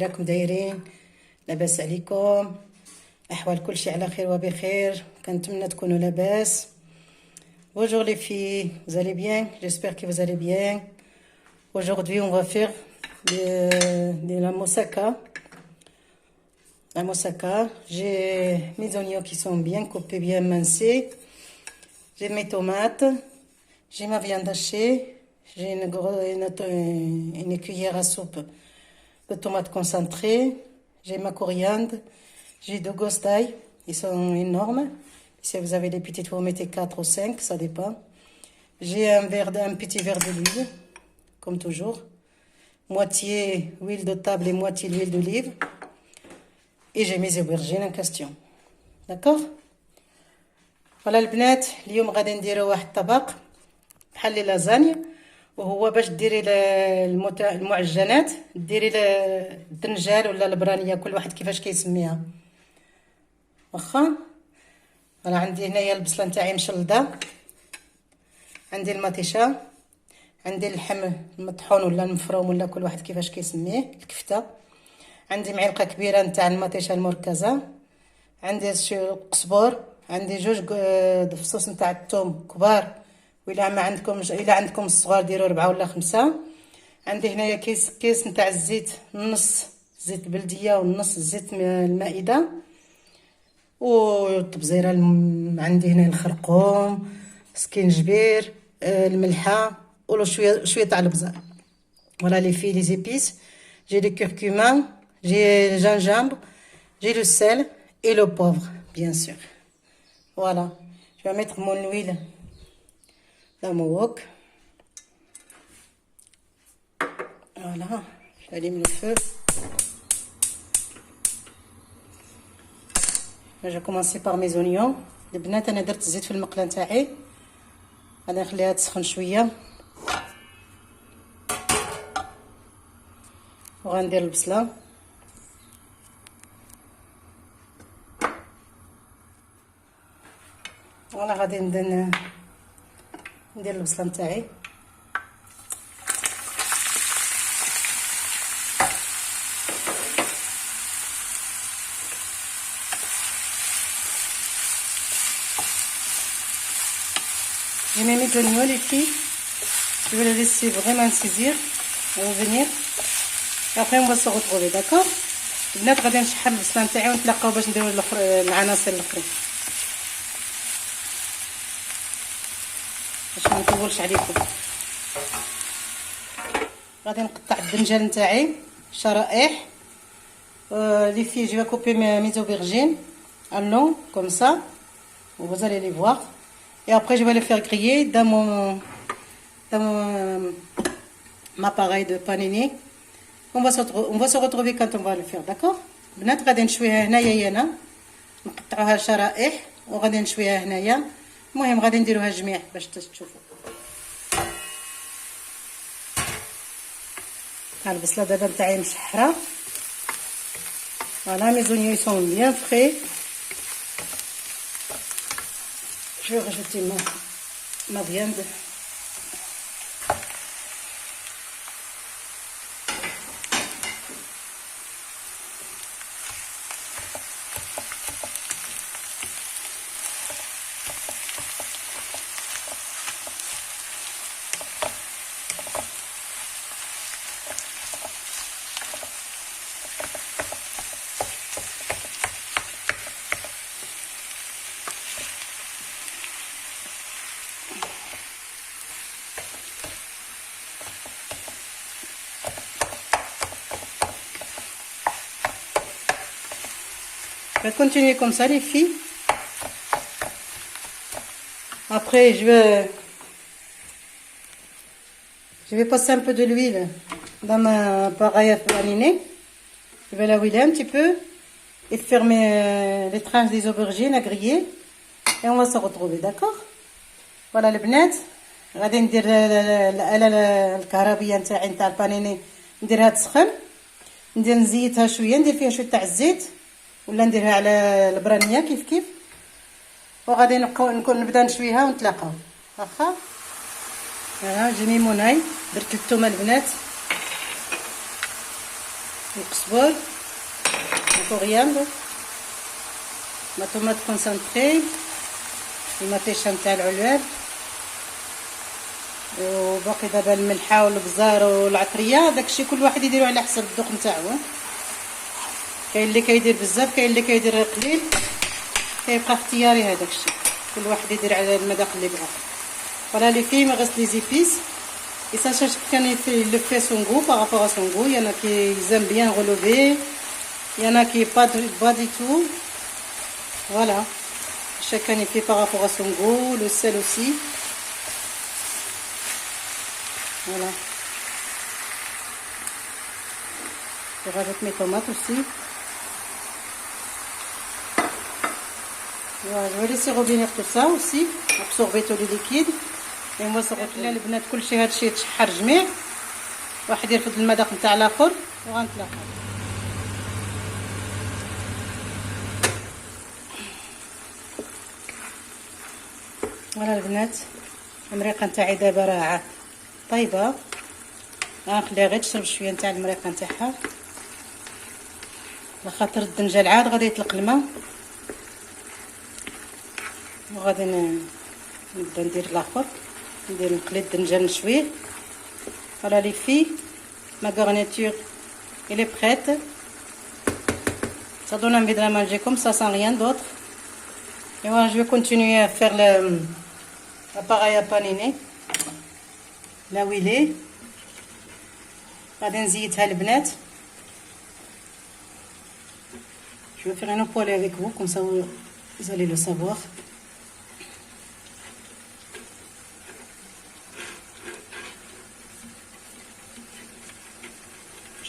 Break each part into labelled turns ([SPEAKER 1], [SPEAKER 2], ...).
[SPEAKER 1] راكم دايرين؟ لاباس عليكم؟ احوال كلشي على خير وبخير، كنتمنى تكونوا لاباس. Bonjour les filles, vous allez bien? J'espère que vous allez bien. Aujourd'hui, on va faire de la moussaka. La moussaka, j'ai mes oignons qui sont bien coupés, bien mincés. J'ai mes tomates, j'ai ma viande hachée, j'ai une cuillère à soupe de tomates concentrées, j'ai ma coriandre, j'ai deux grosses tailles, ils sont énormes. Si vous avez les petites, vous mettez 4 ou 5, ça dépend. J'ai un petit verre d'huile, comme toujours. Moitié huile de table et moitié l'huile d'olive. Et j'ai mes aubergines en question. D'accord? Voilà البنات، اليوم غادي نديرو واحد الطبق بحال لي لازانيا، وهو باش ديري المعجنات، ديري الدنجال ولا البرانيه، كل واحد كيفاش كيسميها. واخا انا عندي هنايا البصله نتاعي مشلضه، عندي المطيشه، عندي اللحم المطحون ولا المفروم ولا كل واحد كيفاش كيسميه، الكفته، عندي معلقه كبيره نتاع المطيشه المركزه، عندي القزبور، عندي جوج فصوص نتاع الثوم كبار، وإلا ما عندكمش، الا عندكم الصغار ديروا 4 ولا 5. عندي هنايا كيس نتاع الزيت، نص زيت البلديه ونص زيت المائده، والطبزيره عندي هنا الخرقوم، سكينجبير، الملحه وشويه تاع البزار. Voilà les filles, les épices. J'ai le curcuma, j'ai le gingembre, j'ai le sel et le poivre, bien sûr. Voilà. Je vais mettre mon huile dans mon wok. Voilà. J'allume le feu. Je vais commencer par mes oignons. البنات انا درت الزيت في المقله نتاعي، غادي نخليها تسخن شويه، وغندير البصله، وانا غادي ندير البصله نتاعي. J'ai mis mes oignons les filles, je vais les laisser vraiment saisir, revenir, et après on va se retrouver, d'accord? البنات غادي نشحن البصله نتاعي ونتلاقاو باش نديرو العناصر الاخرين باش ما نطولش عليكم. غادي نقطع الدنجال نتاعي شرائح. Les filles, je vais couper mes aubergines en long comme ça, vous allez les voir. Et après, je vais les faire griller dans mon appareil de panini. On va se retrouver quand on va le faire, d'accord? البنات غادي نشويها هنايا، انا نقطعوها شرائح وغادي نشويها هنايا. المهم غادي نديروها جميع باش تشوفوا. ها البصله دابا نتاعي مشحره. Voilà, mes oignons sont bien frais. Je vais rajouter ma viande. Je vais continuer comme ça les filles. Après je vais passer un peu de l'huile dans ma appareil à paniner. Je vais la huiler un petit peu et faire les tranches des aubergines à griller, et on va se retrouver, d'accord? Voilà البنات، غادي ندير الآلة الكهربية نتاعي نتاع البانيني، نديرها تسخن، نزيتها شويه، ندير فيها شويه تاع الزيت ولا نديرها على البرانيه كيف وغادي نبدا نشويها ونتلاقاو. واخا ها جيني مولاي، درت الثومه البنات، القزبر الكورياندر ما طوماط كونسانطري المطيشه نتاع العلاب وباقي دابا الملحه والبزار والعطريه. داكشي كل واحد يديرو على حسب الذوق نتاعو. كاين اللي كيدير بزاف كاين اللي كيدير قليل، كيبقى اختياري هذاك الشيء، كل واحد يدير على المذاق اللي بغاه. فوالا لي في ما غسل لي زيبيس et ça chacun le fait son goût par rapport à son goût. Il y en a qui aiment bien relever, il y en a qui pas du tout. Voilà, chacun il fait par rapport à son goût. Le sel aussi, voilà. Je rajoute mes tomates aussi. Voilà, je vais laisser revenir tout ça aussi, absorber tout le liquide. Et moi ça غتولي البنات كلشي هادشي يتشحر جميع، واحد يرفد المذاق نتاع الاخر وغنتلاقاو. فوالا البنات المريقه نتاعي دابا راه طايبه، غنخليها غير تشرب شويه نتاع المريقه نتاعها، لخاطر الدنجال عاد غادي يطلق الماء وغادي نبدا ندير الاخر، ندير نقلي الدنجال نشويه. Voilà les filles, ma garniture elle est prête. Ça donne envie de la manger comme ça sans rien d'autre. Et moi je vais continuer à faire l'appareil à paniner là où il est. غادي نزيدها البنات. Je vais faire un poêle avec vous comme ça vous allez le savoir.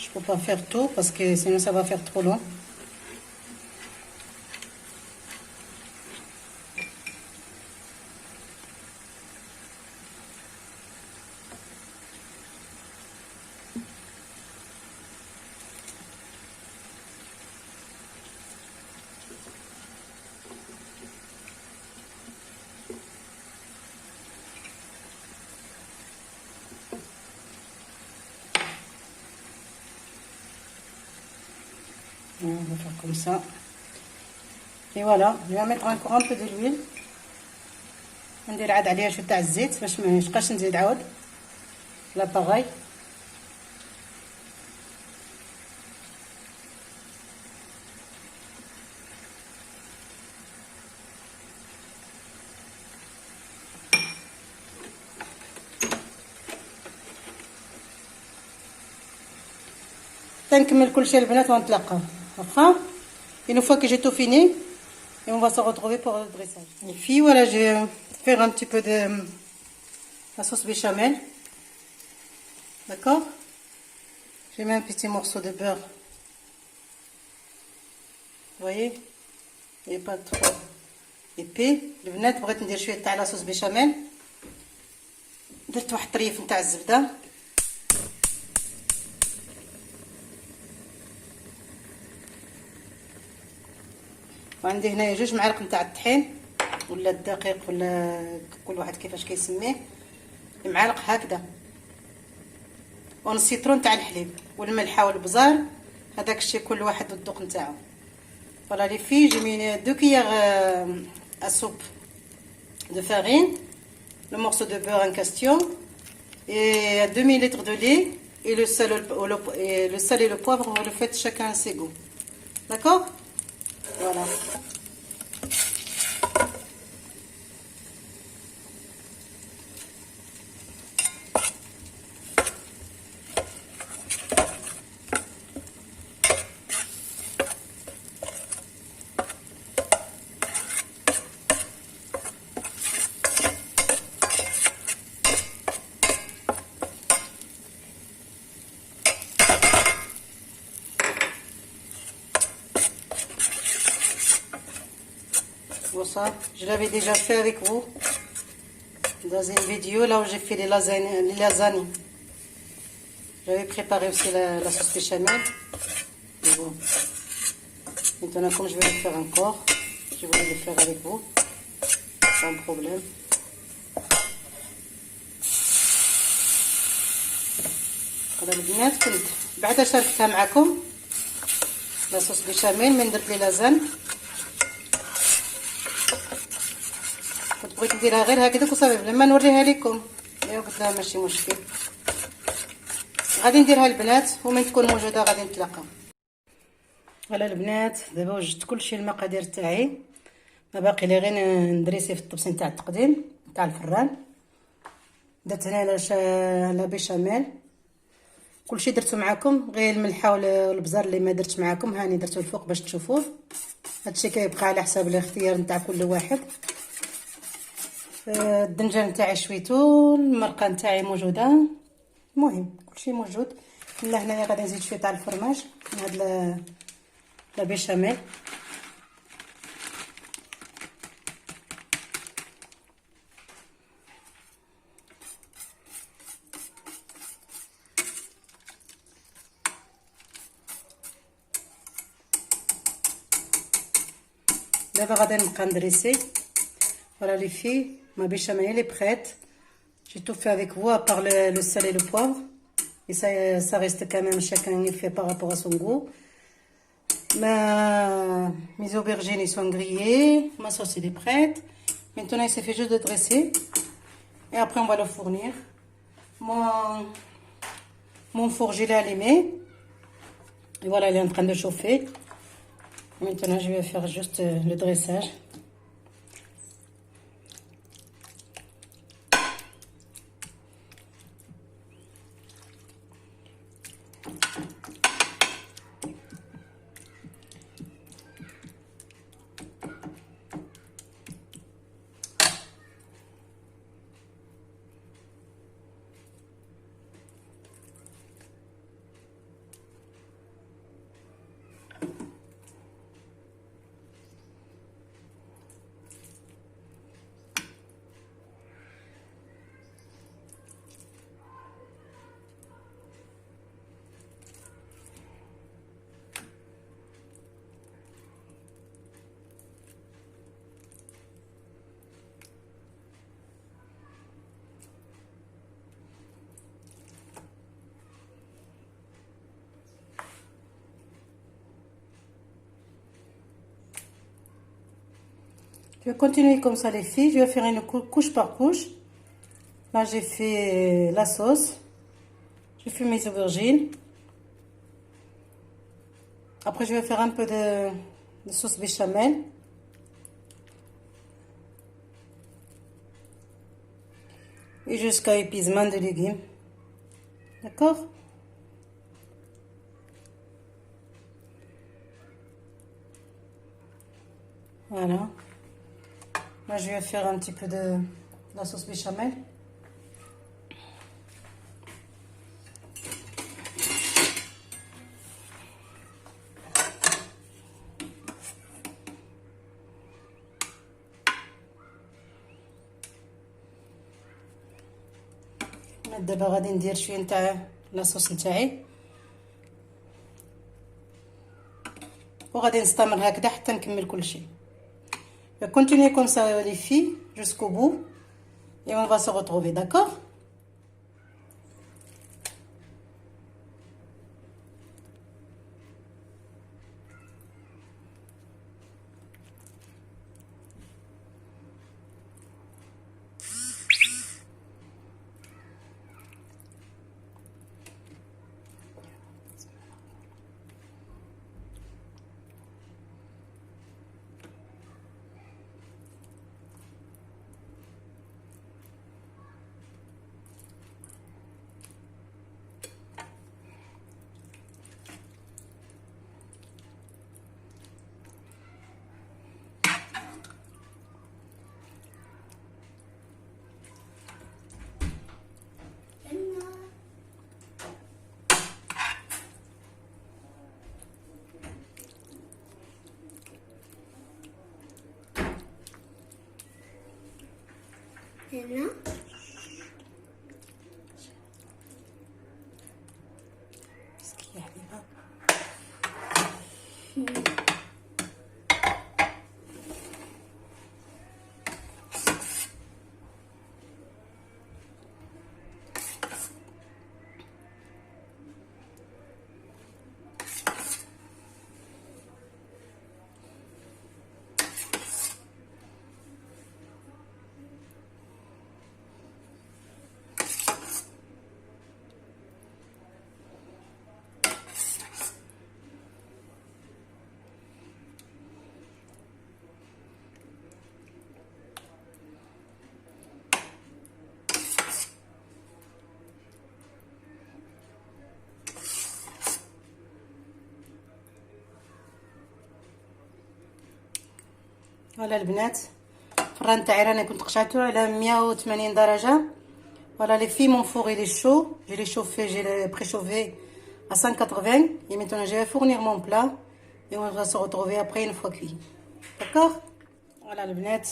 [SPEAKER 1] Je peux pas faire tout parce que sinon ça va faire trop long. On va faire comme ça. Et voilà, je vais mettre encore un peu de l'huile. ندير عاد عليها شويه تاع الزيت باش ما يبقاش نزيد عاود لاباغاي. تنكمل كلشي البنات ونتلاقاو واخا. Une fois que j'ai tout fini, et on va se retrouver pour le dressage. Les filles, voilà, je vais faire un petit peu de la sauce béchamel. D'accord? J'ai mis un petit morceau de beurre. Vous voyez? Il n'est pas trop épais. البنات بغيت ندير شويه تاع لا صوص بيشاميل. درت واحد الطريف نتاع الزبده. وعندي هنايا 2 معالق نتاع الطحين ولا الدقيق ولا كل واحد كيفاش كيسميه، معالق هكذا، ونص سيترون تاع الحليب والملحه والبزار. هذاك الشيء كل واحد والذوق نتاعو. Voilà les filles, j'ai mis 2 cuillères à soupe de farine, le morceau de beurre en question et 2 ml de lait et le sel et le poivre, vous le faites chacun à ses goûts. D'accord? Voilà. Bon, ça, je l'avais déjà fait avec vous dans une vidéo là où j'ai fait les lasagnes. J'avais préparé aussi la sauce béchamel. Mais bon, maintenant comme je vais le faire encore, je voulais le faire avec vous sans problème. هذا البنات كنت بعدا شاركتها معكم لاصوص بيشاميل من درت لي لازان. كنت بغيت نديرها غير هكذاك وصافي لما نوريها لكم. ايوا قلت لها ماشي مشكل، غادي نديرها البنات ومن تكون موجوده غادي نتلاقاو. فوالا البنات دابا وجدت كلشي المقادير تاعي، ما باقي لي غير ندريسي في الطبسين تاع التقديم تاع الفران. درت هنا لا بيشاميل كلشي درتو معاكم، غير الملحه والبزار اللي ما درتش معاكم هاني درتو الفوق باش تشوفوه. هادشي كيبقى على حساب الاختيار نتاع كل واحد. الدنجان تاعي شويتو، المرقه نتاعي موجوده، المهم كلشي موجود. لا هنايا غادي نزيد شويه تاع الفرماج من هاد لا بيشاميل. دابا غادي نبقى ندريسي. Voilà les filles, ma béchamel est prête. J'ai tout fait avec vous à part le sel et le poivre. Et ça reste quand même, chacun il fait par rapport à son goût. Mes aubergines ils sont grillées. Ma sauce elle est prête. Maintenant il suffit juste de dresser. Et après on va le fournir. Mon four je l'ai allumé. Et voilà, il est en train de chauffer. Maintenant je vais faire juste le dressage. Je vais continuer comme ça les filles, je vais faire une couche par couche. Là j'ai fait la sauce, j'ai fait mes aubergines. Après je vais faire un peu de sauce béchamel. Et jusqu'à épuisement de légumes. D'accord? Voilà. Moi, je vais faire un petit peu de la sauce béchamel. دابا غادي ندير شويه نتاع لاصوص نتاعي وغادي نستمر هكذا حتى نكمل كلشي. Continuez comme ça les filles jusqu'au bout et on va se retrouver, d'accord?
[SPEAKER 2] هنا
[SPEAKER 1] فوالا البنات، الفران تاعي راني كنت قشعته على 180 درجه. Voilà, les filles, mon four il est chaud. Je l'ai chauffé, je l'ai préchauffé à 180. Et maintenant, je vais fournir mon plat. Et on va se retrouver après une fois cuit. D'accord? Voilà, البنات.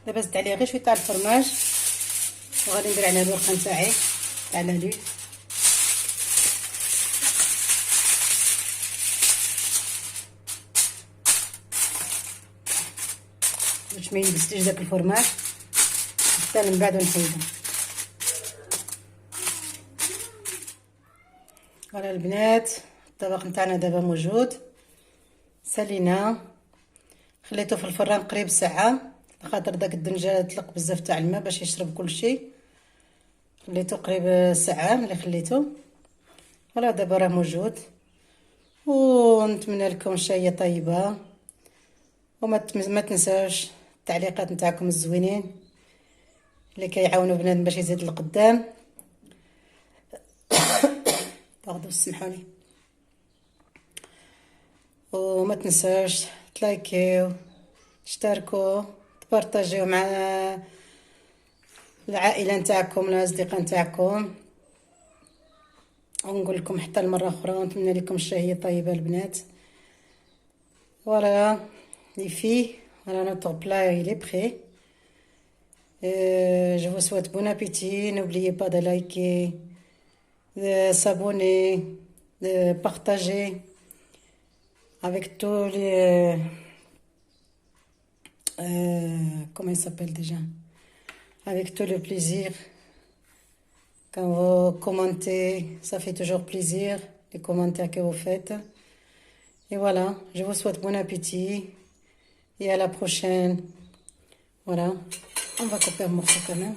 [SPEAKER 1] دابا زدت عليه غير شويه تاع الفرماج. وغادي ندير عليه الورقه تاعي تاع لالو. باش ما يلبسليش داك الفرماج. حتى من بعد نحيدو. فوالا البنات، الطبق نتاعنا دابا موجود. سالينا، خليته في الفران قريب ساعه، خاطر داك الدنجه طلق بزاف تاع الماء باش يشرب كلشي. خليته قريب ساعه ملي خليته. فوالا دابا راه موجود. ونتمنى لكم شايه طيبه، وما تنساوش التعليقات نتاعكم الزوينين اللي كيعاونوا بنادم باش يزيد لقدام. باردو سمحوني. وما تنساوش تلايكيو، تشتركوا، تبارطاجيو مع العائله نتاعكم، الاصدقاء نتاعكم. ونقول لكم حتى المره اخرى، ونتمنى لكم الشهيه طيبه البنات. Voilà les filles, voilà notre plat il est prêt. Je vous souhaite bon appétit. N'oubliez pas de liker, de s'abonner, de partager avec tous les comment il s'appelle déjà, avec tout le plaisir. Quand vous commentez, ça fait toujours plaisir les commentaires que vous faites. Et voilà, je vous souhaite bon appétit et à la prochaine. Voilà, on va couper un morceau quand même.